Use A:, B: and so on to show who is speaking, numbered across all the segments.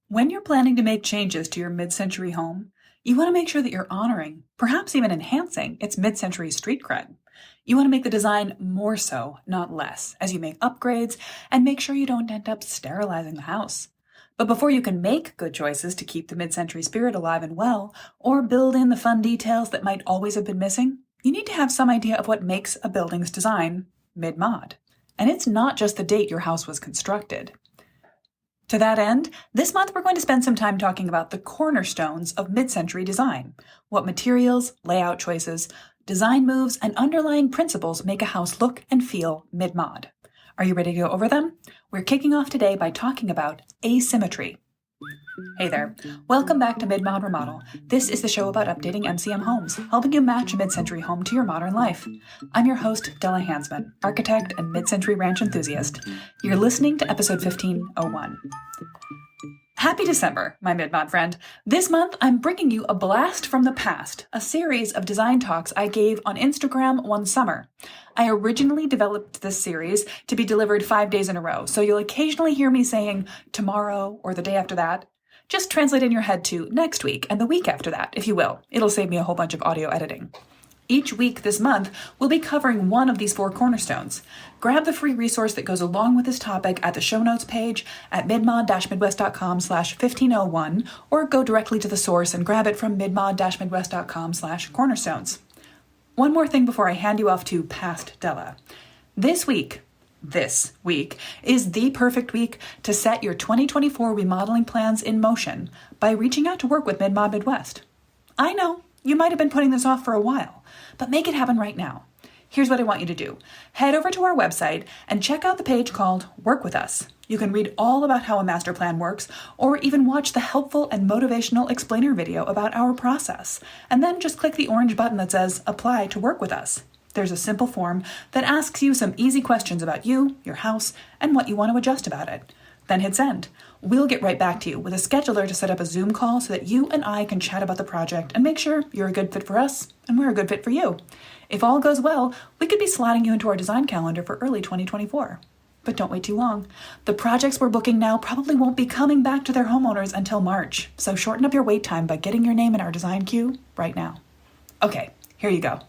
A: When you're planning to make changes to your mid-century home, you want to make sure that you're honoring, perhaps even enhancing, its mid-century street cred. You want to make the design more so, not less, as you make upgrades and make sure you don't end up sterilizing the house. But before you can make good choices to keep the mid-century spirit alive and well, or build in the fun details that might always have been missing, you need to have some idea of what makes a building's design mid-mod. And it's not just the date your house was constructed. To that end, this month we're going to spend some time talking about the cornerstones of mid-century design, what materials, layout choices, design moves, and underlying principles make a house look and feel mid-mod. Are you ready to go over them? We're kicking off today by talking about asymmetry. Hey there, welcome back to Mid-Mod Remodel. This is the show about updating MCM homes, helping you match a mid-century home to your modern life. I'm your host, Della Hansman, architect and mid-century ranch enthusiast. You're listening to episode 1501. Happy December, my mid-mod friend. This month, I'm bringing you a blast from the past, a series of design talks I gave on Instagram one summer. I originally developed this series to be delivered 5 days in a row, so you'll occasionally hear me saying tomorrow or the day after that. Just translate in your head to next week and the week after that, if you will. It'll save me a whole bunch of audio editing. Each week this month, we'll be covering one of these 4 cornerstones. Grab the free resource that goes along with this topic at the show notes page at midmod-midwest.com/1501, or go directly to the source and grab it from midmod-midwest.com/cornerstones. One more thing before I hand you off to past Della. This week is the perfect week to set your 2024 remodeling plans in motion by reaching out to work with Mid-Mod Midwest. I know, you might have been putting this off for a while, but make it happen right now. Here's what I want you to do. Head over to our website and check out the page called Work With Us. You can read all about how a master plan works, or even watch the helpful and motivational explainer video about our process, and then just click the orange button that says Apply to Work With Us. There's a simple form that asks you some easy questions about you, your house, and what you want to adjust about it. Then hit send. We'll get right back to you with a scheduler to set up a Zoom call so that you and I can chat about the project and make sure you're a good fit for us and we're a good fit for you. If all goes well, we could be slotting you into our design calendar for early 2024. But don't wait too long. The projects we're booking now probably won't be coming back to their homeowners until March, so shorten up your wait time by getting your name in our design queue right now. Okay, here you go.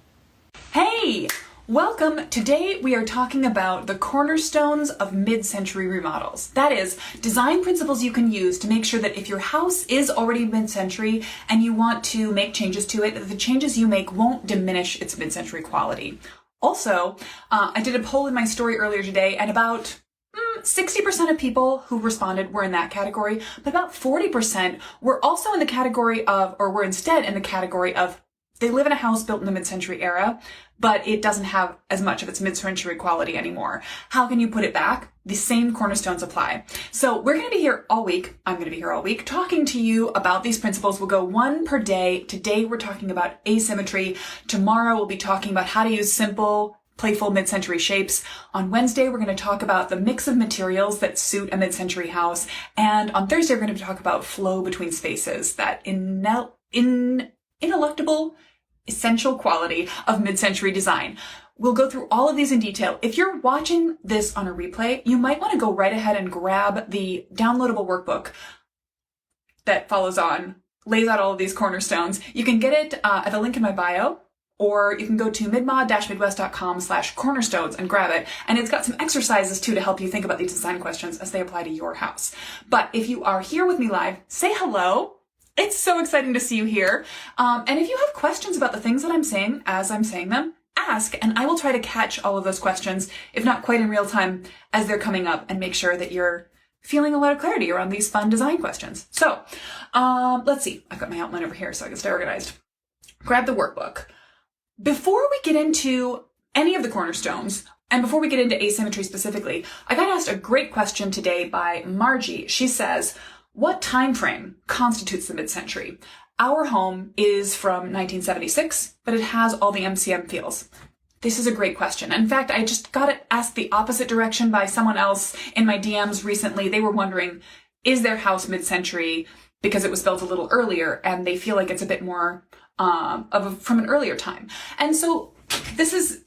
A: Hey! Welcome! Today we are talking about the cornerstones of mid-century remodels. That is, design principles you can use to make sure that if your house is already mid-century and you want to make changes to it, that the changes you make won't diminish its mid-century quality. Also, I did a poll in my story earlier today, and about 60% of people who responded were in that category, but about 40% were also in the category of, or were instead in the category of, they live in a house built in the mid-century era, but it doesn't have as much of its mid-century quality anymore. How can you put it back? The same cornerstones apply. So we're going to be here all week. I'm going to be here all week talking to you about these principles. We'll go one per day. Today we're talking about asymmetry. Tomorrow we'll be talking about how to use simple, playful mid-century shapes. On Wednesday, we're going to talk about the mix of materials that suit a mid-century house. And on Thursday, we're going to talk about flow between spaces, that ineluctable essential quality of mid-century design. We'll go through all of these in detail. If you're watching this on a replay, you might want to go right ahead and grab the downloadable workbook that follows on, lays out all of these cornerstones. You can get it at the link in my bio, or you can go to midmod-midwest.com/cornerstones and grab it. And it's got some exercises too to help you think about these design questions as they apply to your house. But if you are here with me live, say hello. It's so exciting to see you here. And if you have questions about the things that I'm saying as I'm saying them, ask, and I will try to catch all of those questions, if not quite in real time, as they're coming up, and make sure that you're feeling a lot of clarity around these fun design questions. So, let's see. I've got my outline over here so I can stay organized. Grab the workbook. Before we get into any of the cornerstones, and before we get into asymmetry specifically, I got asked a great question today by Margie. She says, what time frame constitutes the mid-century? Our home is from 1976, but it has all the MCM feels. This is a great question. In fact, I just got it asked the opposite direction by someone else in my DMs recently. They were wondering, is their house mid-century because it was built a little earlier and they feel like it's a bit more from an earlier time? And so this is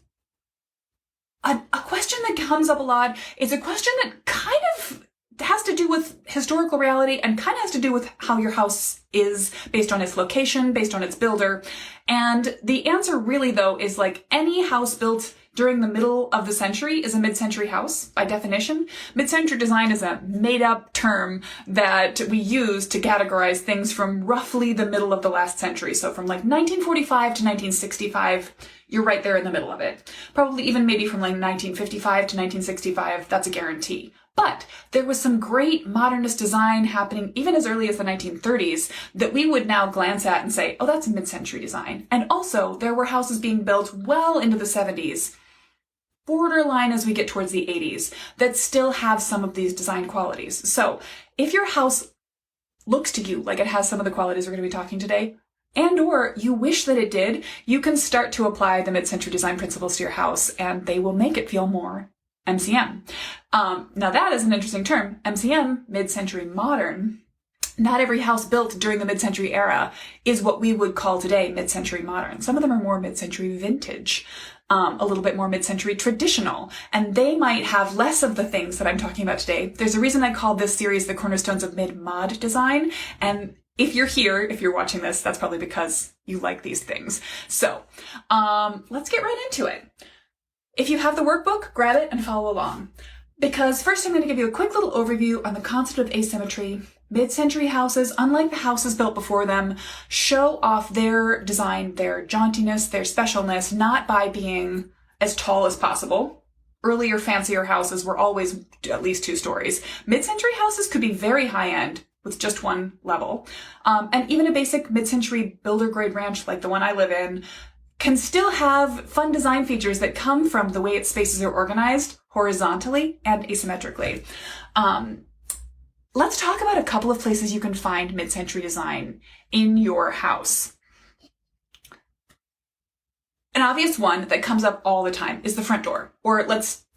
A: a question that comes up a lot. It's a question that kind of has to do with historical reality and kind of has to do with how your house is based on its location, based on its builder. And the answer really, though, is like any house built during the middle of the century is a mid-century house by definition. Mid-century design is a made-up term that we use to categorize things from roughly the middle of the last century. So from like 1945 to 1965, you're right there in the middle of it. Probably even maybe from like 1955 to 1965, that's a guarantee. But there was some great modernist design happening even as early as the 1930s that we would now glance at and say, oh, that's mid-century design. And also there were houses being built well into the 70s, borderline as we get towards the 80s, that still have some of these design qualities. So if your house looks to you like it has some of the qualities we're going to be talking today, and or you wish that it did, you can start to apply the mid-century design principles to your house and they will make it feel more MCM. Now that is an interesting term. MCM, mid-century modern. Not every house built during the mid-century era is what we would call today mid-century modern. Some of them are more mid-century vintage, a little bit more mid-century traditional, and they might have less of the things that I'm talking about today. There's a reason I called this series the Cornerstones of Mid-Mod Design, and if you're here, if you're watching this, that's probably because you like these things. So let's get right into it. If you have the workbook, grab it and follow along. Because first I'm going to give you a quick little overview on the concept of asymmetry. Mid-century houses, unlike the houses built before them, show off their design, their jauntiness, their specialness, not by being as tall as possible. Earlier, fancier houses were always at least 2 stories. Mid-century houses could be very high-end with just 1 level. And even a basic mid-century builder-grade ranch like the one I live in can still have fun design features that come from the way its spaces are organized horizontally and asymmetrically. Let's talk about a couple of places you can find mid-century design in your house. An obvious one that comes up all the time is the front door, or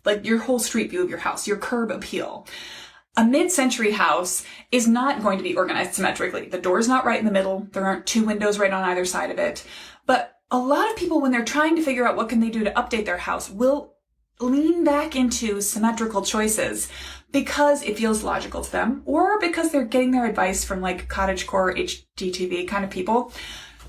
A: like your whole street view of your house, your curb appeal. A mid-century house is not going to be organized symmetrically. The door's not right in the middle. There aren't 2 windows right on either side of it. But a lot of people, when they're trying to figure out what can they do to update their house, will lean back into symmetrical choices because it feels logical to them, or because they're getting their advice from like cottagecore, HGTV kind of people.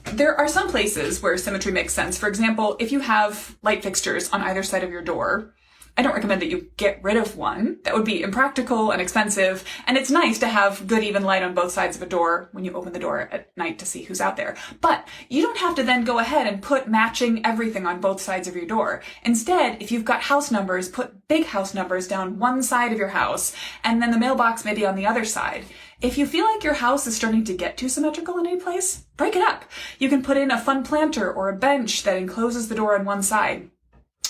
A: There are some places where symmetry makes sense. For example, if you have light fixtures on either side of your door, I don't recommend that you get rid of one. That would be impractical and expensive, and it's nice to have good even light on both sides of a door when you open the door at night to see who's out there. But you don't have to then go ahead and put matching everything on both sides of your door. Instead, if you've got house numbers, put big house numbers down one side of your house, and then the mailbox maybe on the other side. If you feel like your house is starting to get too symmetrical in any place, break it up. You can put in a fun planter or a bench that encloses the door on one side.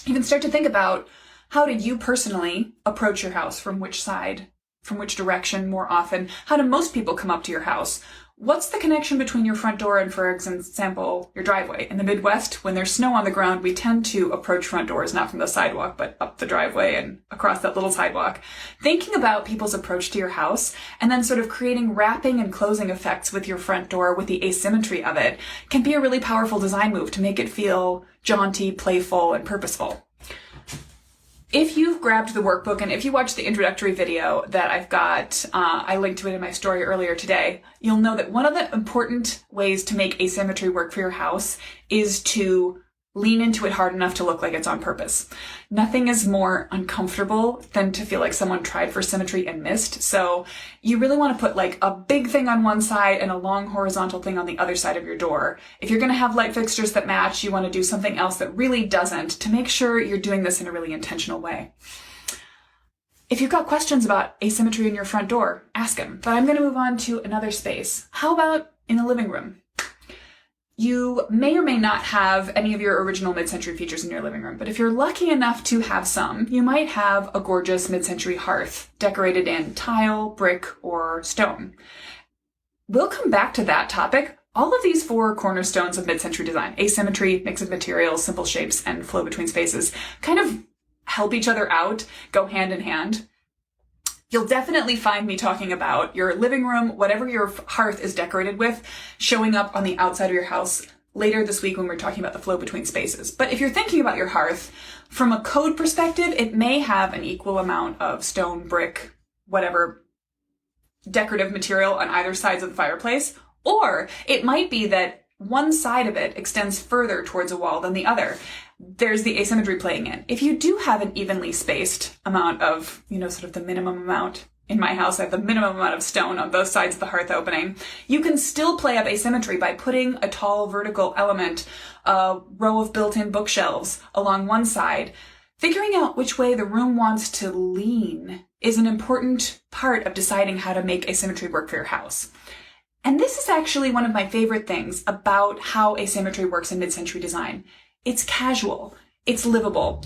A: You can start to think about, how do you personally approach your house? From which side? From which direction more often? How do most people come up to your house? What's the connection between your front door and, for example, your driveway? In the Midwest, when there's snow on the ground, we tend to approach front doors not from the sidewalk, but up the driveway and across that little sidewalk. Thinking about people's approach to your house and then sort of creating wrapping and closing effects with your front door with the asymmetry of it can be a really powerful design move to make it feel jaunty, playful, and purposeful. If you've grabbed the workbook and if you watched the introductory video that I've got, I linked to it in my story earlier today, you'll know that one of the important ways to make asymmetry work for your house is to lean into it hard enough to look like it's on purpose. Nothing is more uncomfortable than to feel like someone tried for symmetry and missed. So you really want to put like a big thing on one side and a long horizontal thing on the other side of your door. If you're going to have light fixtures that match, you want to do something else that really doesn't to make sure you're doing this in a really intentional way. If you've got questions about asymmetry in your front door, ask them. But I'm going to move on to another space. How about in the living room? You may or may not have any of your original mid-century features in your living room, but if you're lucky enough to have some, you might have a gorgeous mid-century hearth decorated in tile, brick, or stone. We'll come back to that topic. All of these 4 cornerstones of mid-century design, asymmetry, mix of materials, simple shapes, and flow between spaces, kind of help each other out, go hand in hand. You'll definitely find me talking about your living room, whatever your hearth is decorated with, showing up on the outside of your house later this week when we're talking about the flow between spaces. But if you're thinking about your hearth, from a code perspective, it may have an equal amount of stone, brick, whatever decorative material on either sides of the fireplace, or it might be that one side of it extends further towards a wall than the other. There's the asymmetry playing in. If you do have an evenly spaced amount of, sort of the minimum amount. In my house, I have the minimum amount of stone on both sides of the hearth opening. You can still play up asymmetry by putting a tall vertical element, a row of built-in bookshelves along one side. Figuring out which way the room wants to lean is an important part of deciding how to make asymmetry work for your house. And this is actually one of my favorite things about how asymmetry works in mid-century design. It's casual. It's livable.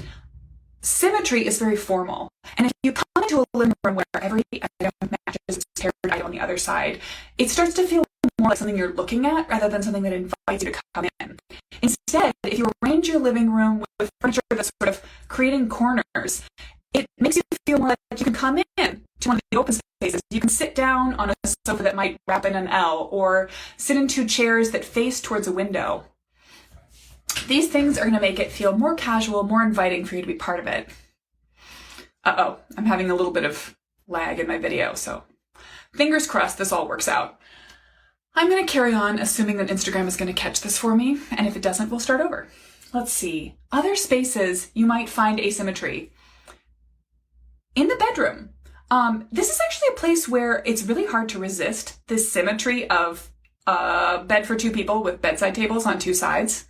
A: Symmetry is very formal. And if you come into a living room where every item matches its paired item on the other side, it starts to feel more like something you're looking at rather than something that invites you to come in. Instead, if you arrange your living room with furniture that's sort of creating corners, it makes you feel more like you can come in to one of the open spaces. You can sit down on a sofa that might wrap in an L, or sit in two chairs that face towards a window. These things are going to make it feel more casual, more inviting for you to be part of it. Uh-oh, I'm having a little bit of lag in my video, so fingers crossed this all works out. I'm going to carry on assuming that Instagram is going to catch this for me, and if it doesn't, we'll start over. Let's see. Other spaces you might find asymmetry. In the bedroom. This is actually a place where it's really hard to resist this symmetry of a bed for two people with bedside tables on two sides.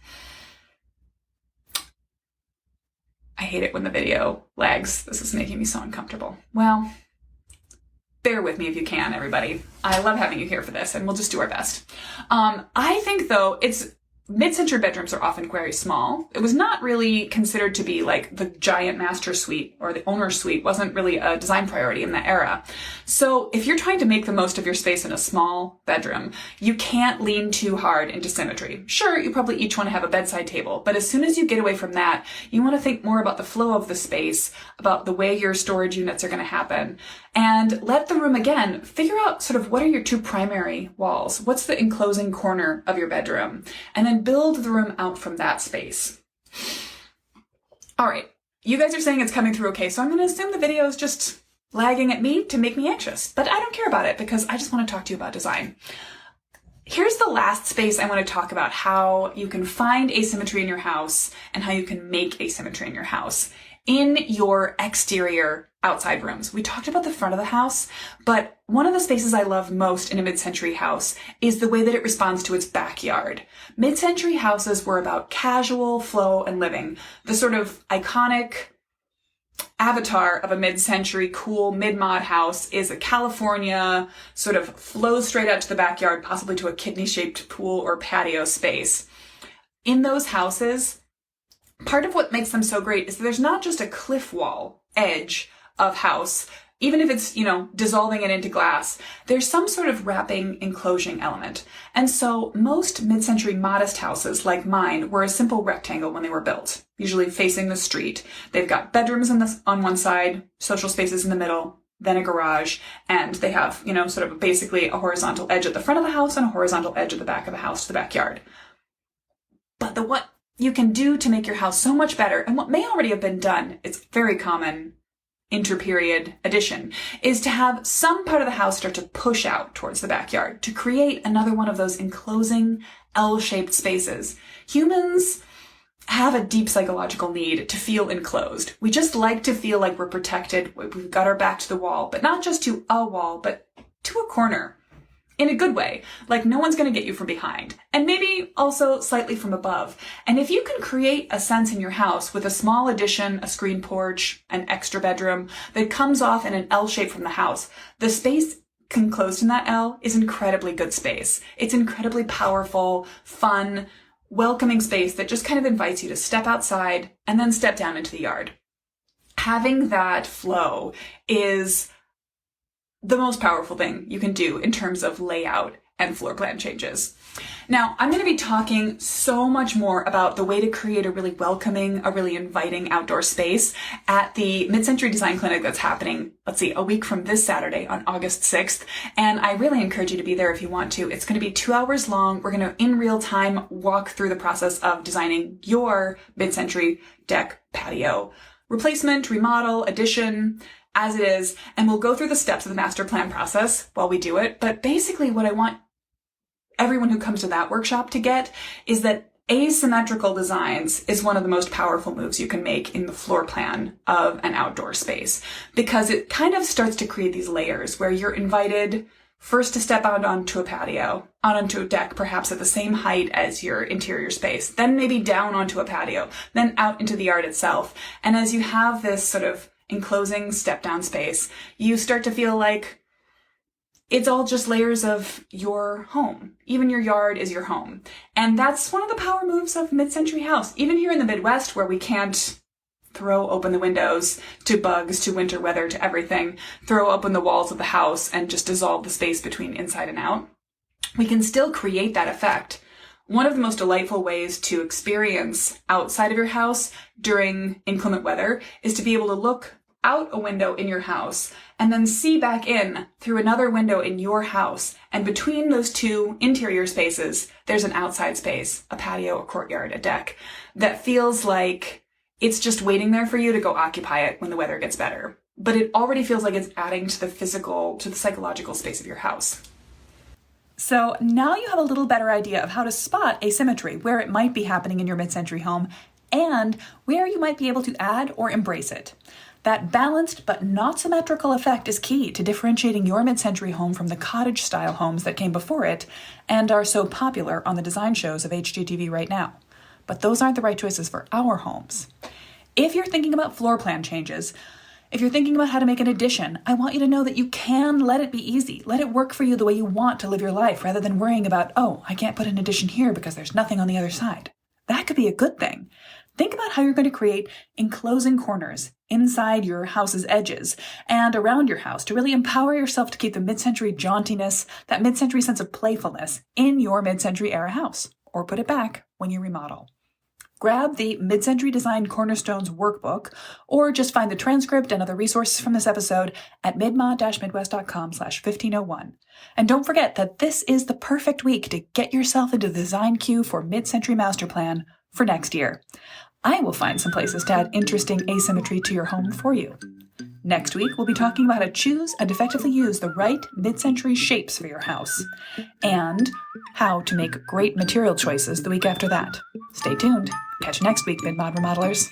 A: I hate it when the video lags. This is making me so uncomfortable. Well, bear with me if you can, everybody. I love having you here for this, and we'll just do our best. I think, though, mid-century bedrooms are often very small. It was not really considered to be like the giant master suite, or the owner's suite wasn't really a design priority in that era. So if you're trying to make the most of your space in a small bedroom, you can't lean too hard into symmetry. Sure, you probably each want to have a bedside table, but as soon as you get away from that, you want to think more about the flow of the space, about the way your storage units are going to happen, and let the room, again, figure out sort of what are your two primary walls? What's the enclosing corner of your bedroom? And then build the room out from that space. All right, you guys are saying it's coming through okay, so I'm going to assume the video is just lagging at me to make me anxious, but I don't care about it because I just want to talk to you about design. Here's the last space I want to talk about how you can find asymmetry in your house and how you can make asymmetry in your house. In your exterior outside rooms. We talked about the front of the house, but one of the spaces I love most in a mid-century house is the way that it responds to its backyard. Mid-century houses were about casual flow and living. The sort of iconic avatar of a mid-century cool mid-mod house is a California sort of flows straight out to the backyard, possibly to a kidney-shaped pool or patio space. In those houses, part of what makes them so great is that there's not just a cliff wall edge of house, even if it's, dissolving it into glass, there's some sort of wrapping, enclosing element. And so most mid-century modest houses like mine were a simple rectangle when they were built, usually facing the street. They've got bedrooms on one side, social spaces in the middle, then a garage, and they have, sort of basically a horizontal edge at the front of the house and a horizontal edge at the back of the house to the backyard. But what you can do to make your house so much better, and what may already have been done, it's very common interperiod addition, is to have some part of the house start to push out towards the backyard to create another one of those enclosing L-shaped spaces. Humans have a deep psychological need to feel enclosed. We just like to feel like we're protected. We've got our back to the wall, but not just to a wall, but to a corner. In a good way, like no one's going to get you from behind, and maybe also slightly from above. And if you can create a sense in your house with a small addition, a screen porch, an extra bedroom that comes off in an L shape from the house, the space enclosed in that L is incredibly good space. It's incredibly powerful, fun, welcoming space that just kind of invites you to step outside and then step down into the yard. Having that flow is the most powerful thing you can do in terms of layout and floor plan changes. Now, I'm going to be talking so much more about the way to create a really welcoming, a really inviting outdoor space at the Mid-Century Design Clinic that's happening, a week from this Saturday on August 6th. And I really encourage you to be there if you want to. It's going to be 2 hours long. We're going to, in real time, walk through the process of designing your mid-century deck patio replacement, remodel, addition, as it is, and we'll go through the steps of the master plan process while we do it. But basically what I want everyone who comes to that workshop to get is that asymmetrical designs is one of the most powerful moves you can make in the floor plan of an outdoor space, because it kind of starts to create these layers where you're invited first to step out onto a patio, out onto a deck, perhaps at the same height as your interior space, then maybe down onto a patio, then out into the yard itself. And as you have this sort of enclosing step down space, you start to feel like it's all just layers of your home. Even your yard is your home. And that's one of the power moves of mid-century house. Even here in the Midwest, where we can't throw open the windows to bugs, to winter weather, to everything, throw open the walls of the house and just dissolve the space between inside and out, we can still create that effect. One of the most delightful ways to experience outside of your house during inclement weather is to be able to look out a window in your house and then see back in through another window in your house. And between those two interior spaces, there's an outside space, a patio, a courtyard, a deck, that feels like it's just waiting there for you to go occupy it when the weather gets better. But it already feels like it's adding to the physical, to the psychological space of your house. So now you have a little better idea of how to spot asymmetry, where it might be happening in your mid-century home, and where you might be able to add or embrace it. That balanced but not symmetrical effect is key to differentiating your mid-century home from the cottage-style homes that came before it and are so popular on the design shows of HGTV right now. But those aren't the right choices for our homes. If you're thinking about floor plan changes, if you're thinking about how to make an addition, I want you to know that you can let it be easy. Let it work for you the way you want to live your life, rather than worrying about, oh, I can't put an addition here because there's nothing on the other side. That could be a good thing. Think about how you're going to create enclosing corners inside your house's edges and around your house to really empower yourself to keep the mid-century jauntiness, that mid-century sense of playfulness in your mid-century era house, or put it back when you remodel. Grab the Mid-Century Design Cornerstones workbook, or just find the transcript and other resources from this episode at midma-midwest.com/1501. And don't forget that this is the perfect week to get yourself into the design queue for Mid-Century Master Plan for next year. I will find some places to add interesting asymmetry to your home for you. Next week, we'll be talking about how to choose and effectively use the right mid-century shapes for your house, and how to make great material choices the week after that. Stay tuned. Catch you next week, Mid-Mod Remodelers.